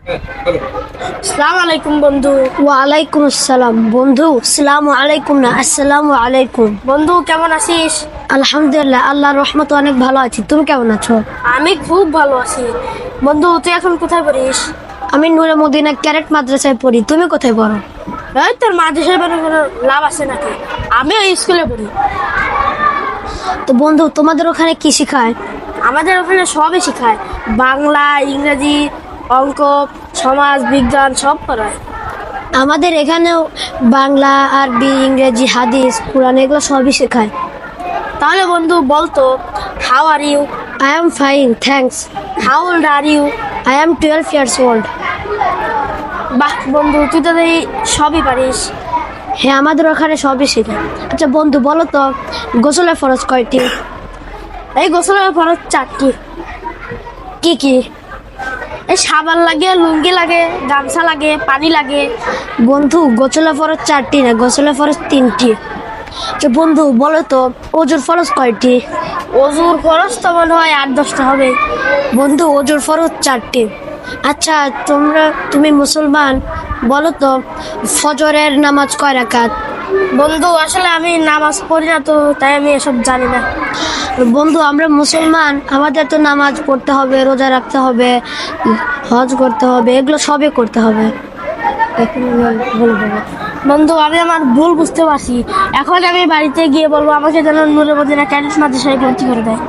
আসসালামু আলাইকুম বন্ধু। ওয়ালাইকুম আসসালাম বন্ধু। আসসালামু আলাইকুম না, আসসালামু আলাইকুম। বন্ধু কেমন আছিস? আলহামদুলিল্লাহ, আল্লাহর রহমতে অনেক ভালো আছি। তুমি কেমন আছো? আমি খুব ভালো আছি। বন্ধু তুই এখন কোথায় পড়িস? আমি নূরে মদিনা ক্যারেট মাদ্রাসায় পড়ি। তুমি কোথায় পড়ো? এই তোর মাদ্রাসায় পড়ে কোনো লাভ আছে নাকি? আমি ওই স্কুলে পড়ি। তো বন্ধু, তোমাদের ওখানে কি শেখায়? আমাদের ওখানে সবই শেখায়, বাংলা, ইংরেজি, অঙ্ক, সমাজ বিজ্ঞান সব পড়ায়। আমাদের এখানেও বাংলা, আরবি, ইংরেজি, হাদিস, কোরআন এগুলো সবই শেখায়। তাহলে বন্ধু বলতো, how are you? I am fine, thanks. How old are you? I am 12 years old. বাহ বন্ধু, তুই তো দেখি সবই পারিস। হ্যাঁ, আমাদের ওখানে সবই শেখায়। আচ্ছা বন্ধু, বলো তো গোসলের ফরজ কয়টি? এই গোসলের ফরজ 4টি। কি কি? এই সাবান লাগে, লুঙ্গি লাগে, গামছা লাগে, পানি লাগে। বন্ধু, গোসলের ফরজ 4টি না, গোসলের ফরজ 3টি। আচ্ছা বন্ধু, বলো তো ওজুর ফরজ কয়টি? অজুর খরচ তো মনে হয় 8-10টা হবে। বন্ধু, ওজুর ফরজ 4টি। আচ্ছা তুমি মুসলমান, বলো তো ফজরের নামাজ কয় রাকাত? বন্ধু আসলে আমি নামাজ পড়ি না, তো তাই আমি এসব জানি না। বন্ধু, আমরা মুসলমান, আমাদের তো নামাজ পড়তে হবে, রোজা রাখতে হবে, হজ করতে হবে, এগুলো সবই করতে হবে। এখন বলবো। বন্ধু আমি আমার ভুল বুঝতে পারছি। এখন আমি বাড়িতে গিয়ে বলবো আমাকে যেন নূরে মদিনা ক্যাডেট মাদ্রাসায় ভর্তি করে দেয়।